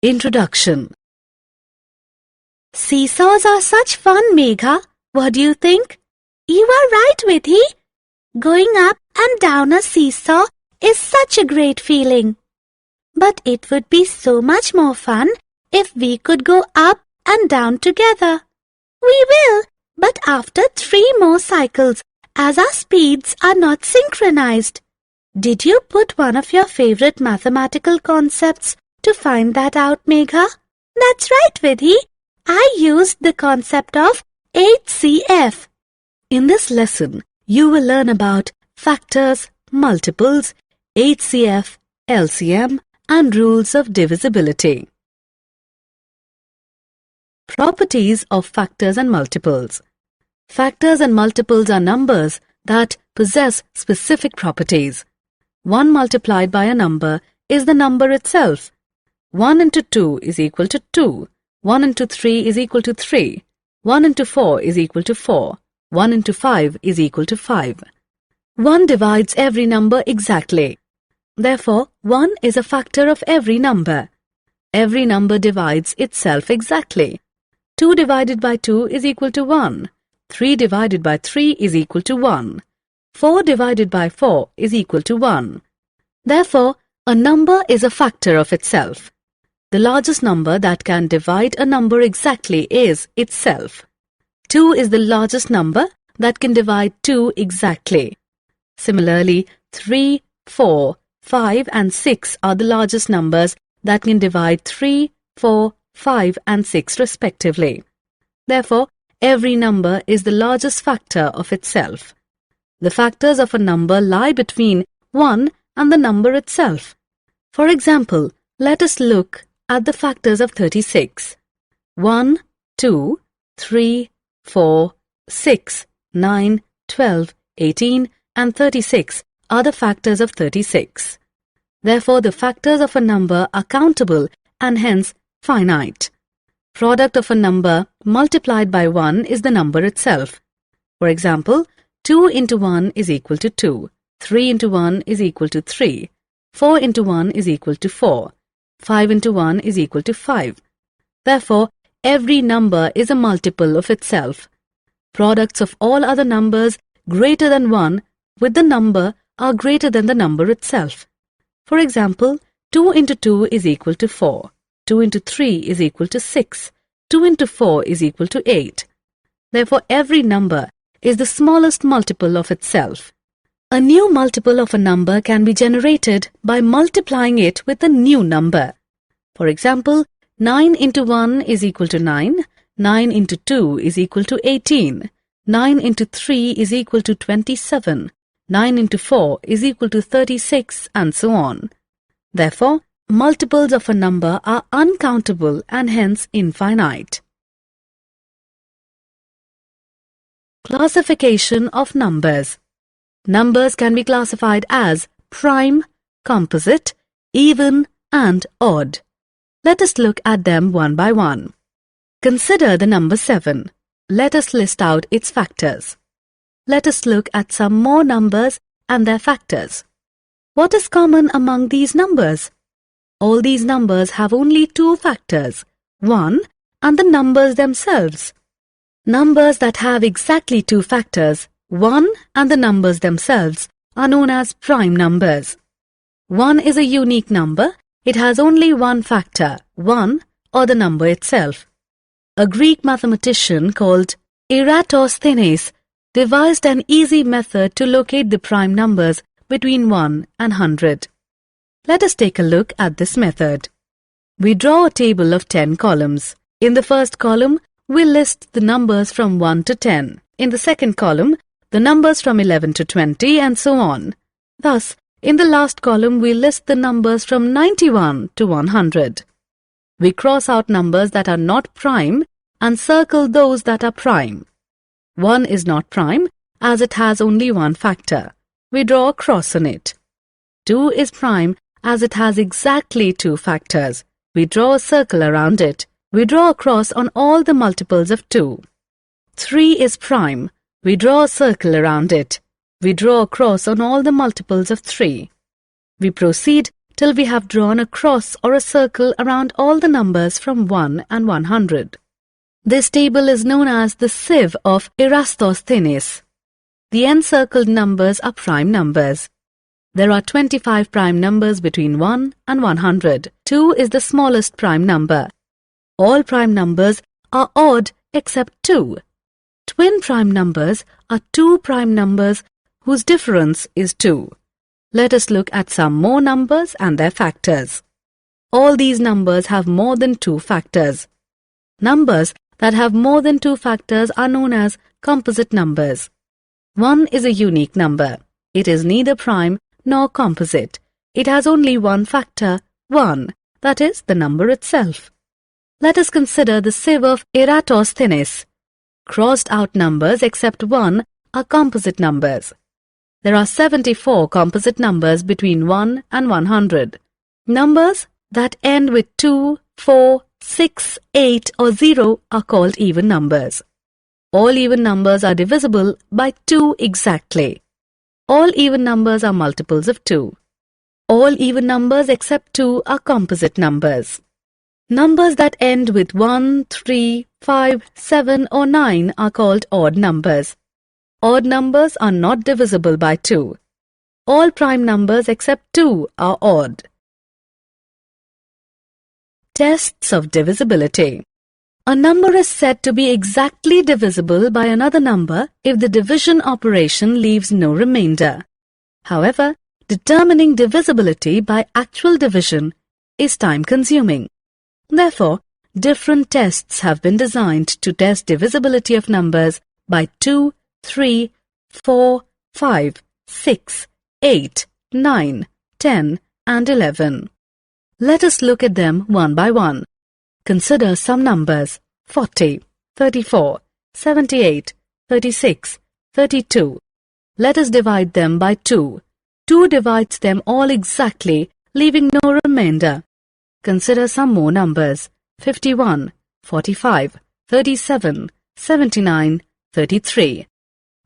Introduction. Seesaws are such fun, Megha. What do you think? You are right, Vidhi. Going up and down a seesaw is such a great feeling. But it would be so much more fun if we could go up and down together. We will, but after 3 more cycles, as our speeds are not synchronized. Did you put one of your favorite mathematical concepts to find that out, Megha? That's right, Vidhi. I used the concept of HCF. In this lesson, you will learn about factors, multiples, HCF, LCM, and rules of divisibility. Properties of factors and multiples. Factors and multiples are numbers that possess specific properties. 1 multiplied by a number is the number itself. 1 into 2 is equal to 2. 1 into 3 is equal to 3. 1 into 4 is equal to 4. 1 into 5 is equal to 5. 1 divides every number exactly. Therefore, 1 is a factor of every number. Every number divides itself exactly. 2 divided by 2 is equal to 1. 3 divided by 3 is equal to 1. 4 divided by 4 is equal to 1. Therefore, a number is a factor of itself. The largest number that can divide a number exactly is itself. 2 is the largest number that can divide 2 exactly. Similarly, 3, 4, 5 and 6 are the largest numbers that can divide 3, 4, 5 and 6 respectively. Therefore, every number is the largest factor of itself. The factors of a number lie between 1 and the number itself. For example, let us look at the factors of 36. 1, 2, 3, 4, 6, 9, 12, 18 and 36 are the factors of 36. Therefore, the factors of a number are countable and hence finite. Product of a number multiplied by 1 is the number itself. For example, 2 into 1 is equal to 2. 3 into 1 is equal to 3. 4 into 1 is equal to 4. 5 into 1 is equal to 5. Therefore, every number is a multiple of itself. Products of all other numbers greater than 1 with the number are greater than the number itself. For example, 2 into 2 is equal to 4. 2 into 3 is equal to 6. 2 into 4 is equal to 8. Therefore, every number is the smallest multiple of itself. A new multiple of a number can be generated by multiplying it with a new number. For example, 9 into 1 is equal to 9, 9 into 2 is equal to 18, 9 into 3 is equal to 27, 9 into 4 is equal to 36, and so on. Therefore, multiples of a number are uncountable and hence infinite. Classification of numbers. Numbers can be classified as prime, composite, even, and odd. Let us look at them one by one. Consider the number 7. Let us list out its factors. Let us look at some more numbers and their factors. What is common among these numbers? All these numbers have only 2 factors, 1 and the numbers themselves. Numbers that have exactly 2 factors, 1 and the numbers themselves, are known as prime numbers. 1 is a unique number. It has only 1 factor, 1 or the number itself. A Greek mathematician called Eratosthenes devised an easy method to locate the prime numbers between 1 and 100. Let us take a look at this method. We draw a table of 10 columns. In the first column, we list the numbers from 1 to 10. In the second column, the numbers from 11 to 20 and so on. Thus, in the last column, we list the numbers from 91 to 100. We cross out numbers that are not prime and circle those that are prime. 1 is not prime as it has only 1 factor. We draw a cross on it. 2 is prime as it has exactly 2 factors. We draw a circle around it. We draw a cross on all the multiples of 2. 3 is prime. We draw a circle around it. We draw a cross on all the multiples of 3. We proceed till we have drawn a cross or a circle around all the numbers from 1 and 100. This table is known as the sieve of Eratosthenes. The encircled numbers are prime numbers. There are 25 prime numbers between 1 and 100. 2 is the smallest prime number. All prime numbers are odd except 2. Twin prime numbers are 2 prime numbers whose difference is 2. Let us look at some more numbers and their factors. All these numbers have more than 2 factors. Numbers that have more than 2 factors are known as composite numbers. 1 is a unique number. It is neither prime nor composite. It has only one factor, 1, that is, the number itself. Let us consider the sieve of Eratosthenes. Crossed out numbers except 1 are composite numbers. There are 74 composite numbers between 1 and 100. Numbers that end with 2, 4, 6, 8 or 0 are called even numbers. All even numbers are divisible by 2 exactly. All even numbers are multiples of 2. All even numbers except 2 are composite numbers. Numbers that end with 1, 3, 5, 7 or 9 are called odd numbers. Odd numbers are not divisible by 2. All prime numbers except 2 are odd. Tests of divisibility. A number is said to be exactly divisible by another number if the division operation leaves no remainder. However, determining divisibility by actual division is time-consuming. Therefore, different tests have been designed to test divisibility of numbers by 2, 3, 4, 5, 6, 8, 9, 10 and 11. Let us look at them one by one. Consider some numbers: 40, 34, 78, 36, 32. Let us divide them by 2. 2 divides them all exactly, leaving no remainder. Consider some more numbers: 51, 45, 37, 79, 33.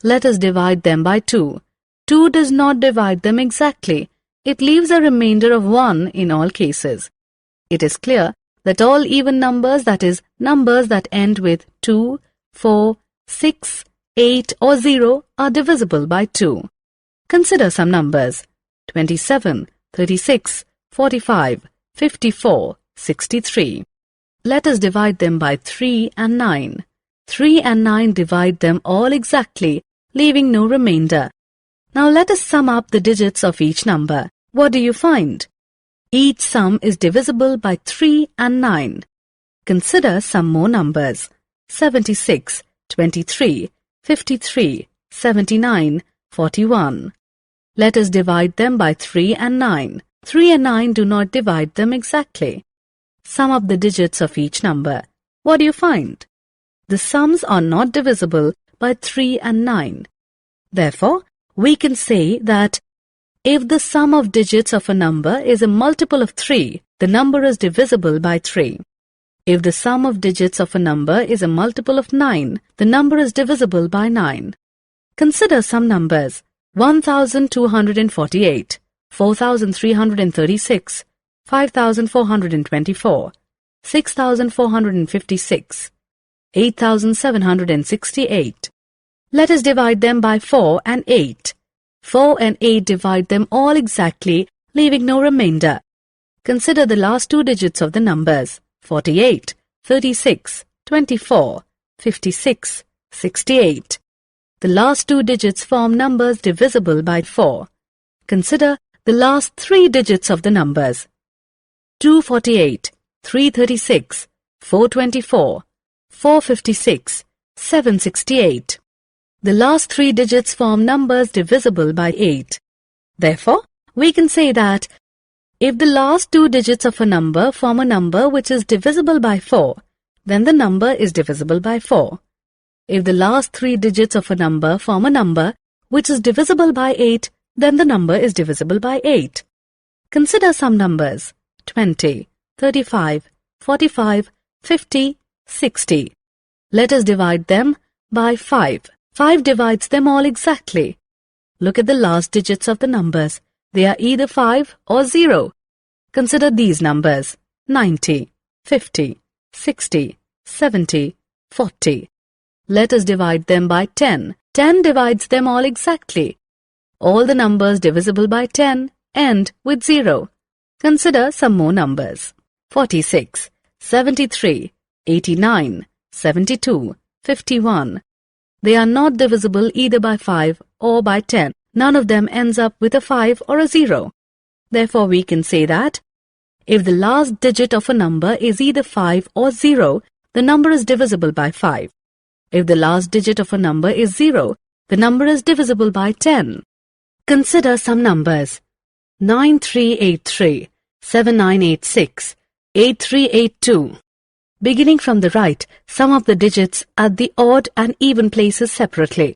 Let us divide them by 2. 2 does not divide them exactly. It leaves a remainder of 1 in all cases. It is clear that all even numbers, that is, numbers that end with 2, 4, 6, 8 or 0 are divisible by 2. Consider some numbers: 27, 36, 45, 54, 63. Let us divide them by 3 and 9. 3 and 9 divide them all exactly, leaving no remainder. Now let us sum up the digits of each number. What do you find? Each sum is divisible by 3 and 9. Consider some more numbers: 76, 23, 53, 79, 41. Let us divide them by 3 and 9. 3 and 9 do not divide them exactly. Sum up the digits of each number. What do you find? The sums are not divisible by 3 and 9. Therefore, we can say that if the sum of digits of a number is a multiple of 3, the number is divisible by 3. If the sum of digits of a number is a multiple of 9, the number is divisible by 9. Consider some numbers: 1248, 4336, 5424, 6456, 8768. Let us divide them by 4 and 8. 4 and 8 divide them all exactly, leaving no remainder. Consider the last 2 digits of the numbers: 48, 36, 24, 56, 68. The last 2 digits form numbers divisible by 4. Consider the last 3 digits of the numbers: 248, 336, 424, 456, 768. The last 3 digits form numbers divisible by 8. Therefore, we can say that if the last 2 digits of a number form a number which is divisible by 4, then the number is divisible by 4. If the last 3 digits of a number form a number which is divisible by 8, then the number is divisible by 8. Consider some numbers: 20, 35, 45, 50, 60. Let us divide them by 5. 5 divides them all exactly. Look at the last digits of the numbers. They are either 5 or 0. Consider these numbers: 90, 50, 60, 70, 40. Let us divide them by 10. 10 divides them all exactly. All the numbers divisible by 10 end with 0. Consider some more numbers: 46, 73, 89, 72, 51. They are not divisible either by 5 or by 10. None of them ends up with a 5 or a 0. Therefore, we can say that if the last digit of a number is either 5 or 0, the number is divisible by 5. If the last digit of a number is 0, the number is divisible by 10. Consider some numbers: 9383, 7986, 8382. Beginning from the right, sum up the digits at the odd and even places separately.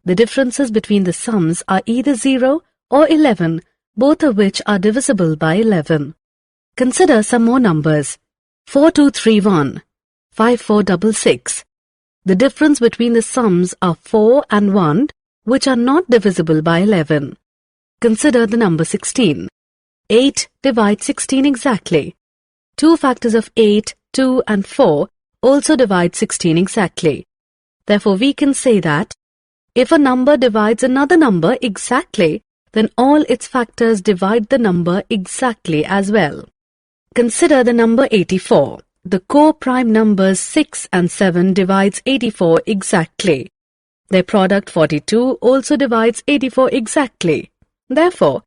The differences between the sums are either 0 or 11, both of which are divisible by 11. Consider some more numbers: 4231, 5466. The difference between the sums are 4 and 1, which are not divisible by 11. Consider the number 16. 8 divides 16 exactly. Two factors of 8, 2 and 4 also divide 16 exactly. Therefore, we can say that if a number divides another number exactly, then all its factors divide the number exactly as well. Consider the number 84. The co-prime numbers 6 and 7 divides 84 exactly. Their product 42 also divides 84 exactly. Therefore,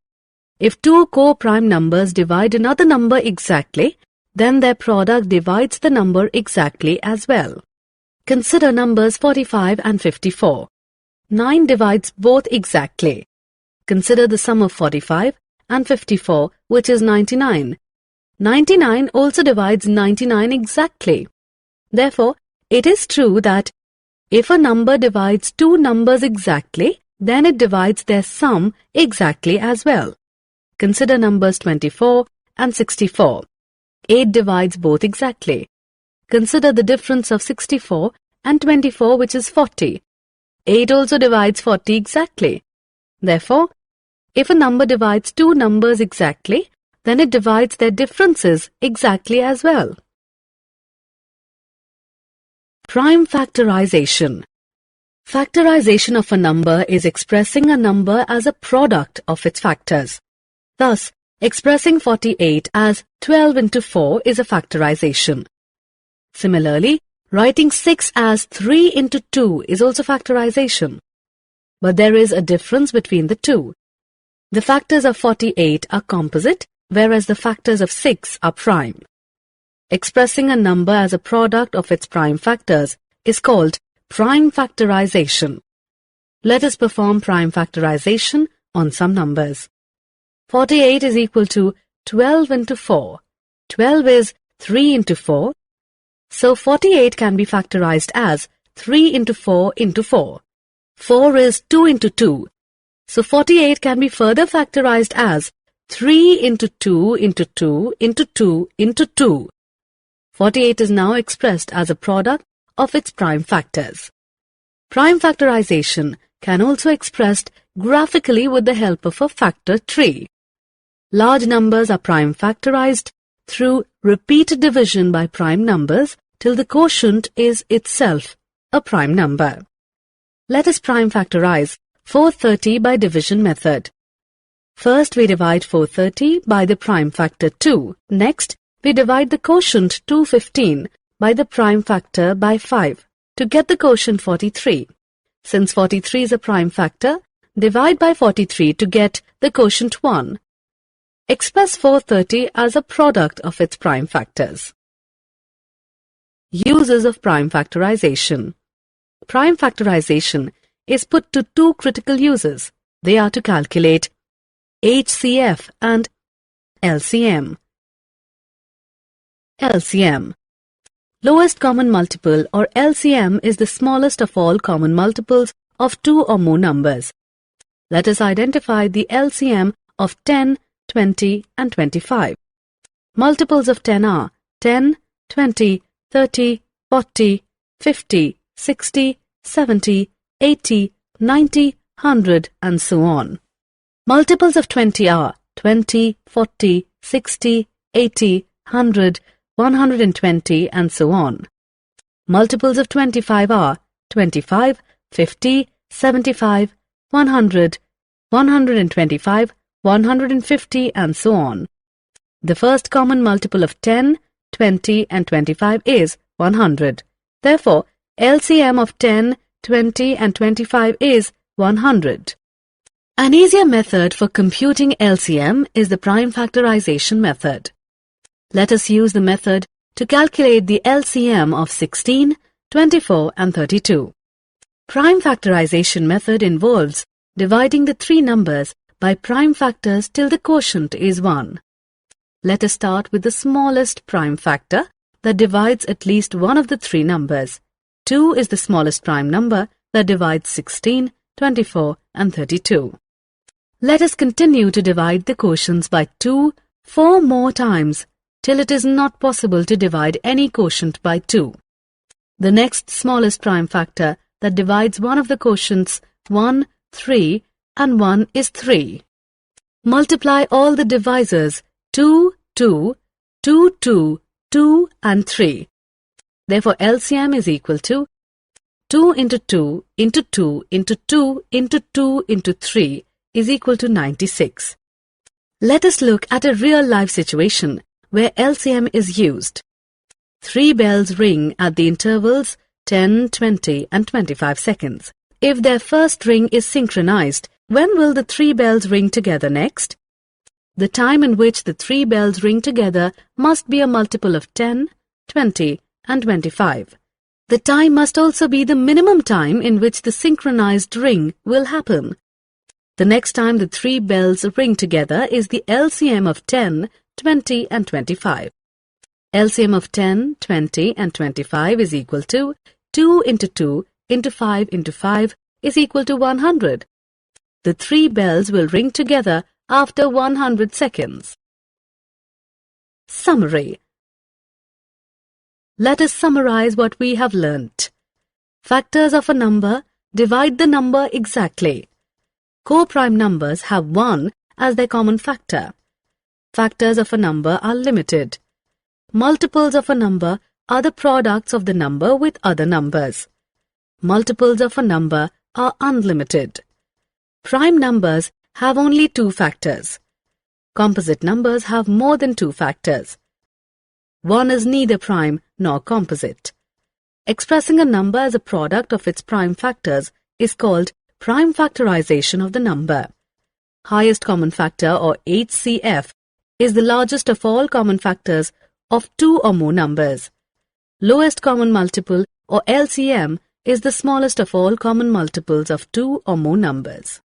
if two co-prime numbers divide another number exactly, then their product divides the number exactly as well. Consider numbers 45 and 54. 9 divides both exactly. Consider the sum of 45 and 54, which is 99. 99 also divides 99 exactly. Therefore, it is true that if a number divides two numbers exactly, then it divides their sum exactly as well. Consider numbers 24 and 64. 8 divides both exactly. Consider the difference of 64 and 24, which is 40. 8 also divides 40 exactly. Therefore, if a number divides two numbers exactly, then it divides their differences exactly as well. Prime factorization. Factorization of a number is expressing a number as a product of its factors. Thus, expressing 48 as 12 into 4 is a factorization. Similarly, writing 6 as 3 into 2 is also factorization. But there is a difference between the two. The factors of 48 are composite, whereas the factors of 6 are prime. Expressing a number as a product of its prime factors is called prime factorization. Let us perform prime factorization on some numbers. 48 is equal to 12 into 4. 12 is 3 into 4. So 48 can be factorized as 3 into 4 into 4. 4 is 2 into 2. So 48 can be further factorized as 3 into 2 into 2 into 2 into 2. 48 is now expressed as a product of its prime factors. Prime factorization can also be expressed graphically with the help of a factor tree. Large numbers are prime factorized through repeated division by prime numbers till the quotient is itself a prime number. Let us prime factorize 430 by division method. First, we divide 430 by the prime factor 2. Next, we divide the quotient 215 by the prime factor by 5 to get the quotient 43. Since 43 is a prime factor, divide by 43 to get the quotient 1. Express 430 as a product of its prime factors. Uses of prime factorization. Prime factorization is put to two critical uses. They are to calculate HCF and LCM. LCM. Lowest common multiple or LCM is the smallest of all common multiples of two or more numbers. Let us identify the LCM of 10, 20 and 25. Multiples of 10 are 10, 20, 30, 40, 50, 60, 70, 80, 90, 100 and so on. Multiples of 20 are 20, 40, 60, 80, 100, 120 and so on. Multiples of 25 are 25, 50, 75, 100, 125, 150 and so on. The first common multiple of 10, 20 and 25 is 100. Therefore, LCM of 10, 20 and 25 is 100. An easier method for computing LCM is the prime factorization method. Let us use the method to calculate the LCM of 16, 24 and 32. Prime factorization method involves dividing the three numbers by prime factors till the quotient is 1. Let us start with the smallest prime factor that divides at least one of the three numbers. 2 is the smallest prime number that divides 16, 24 and 32. Let us continue to divide the quotients by 2 4 more times till it is not possible to divide any quotient by 2. The next smallest prime factor that divides one of the quotients 1, 3 and 1 is 3. Multiply all the divisors 2, 2, 2, 2, 2 and 3. Therefore, LCM is equal to 2 into 2 into 2 into 2 into 2 into 3 is equal to 96. Let us look at a real-life situation where LCM is used. 3 bells ring at the intervals 10, 20 and 25 seconds. If their first ring is synchronized, when will the 3 bells ring together next? The time in which the 3 bells ring together must be a multiple of 10, 20 and 25. The time must also be the minimum time in which the synchronized ring will happen. The next time the 3 bells ring together is the LCM of 10, 20 and 25. LCM of 10, 20 and 25 is equal to 2 into 2 into 5 into 5 is equal to 100. The 3 bells will ring together after 100 seconds. Summary. Let us summarize what we have learnt. Factors of a number divide the number exactly. Co-prime numbers have 1 as their common factor. Factors of a number are limited. Multiples of a number are the products of the number with other numbers. Multiples of a number are unlimited. Prime numbers have only 2 factors. Composite numbers have more than 2 factors. 1 is neither prime nor composite. Expressing a number as a product of its prime factors is called prime factorization of the number. Highest common factor, or HCF, is the largest of all common factors of 2 or more numbers. Lowest common multiple, or LCM, is the smallest of all common multiples of 2 or more numbers.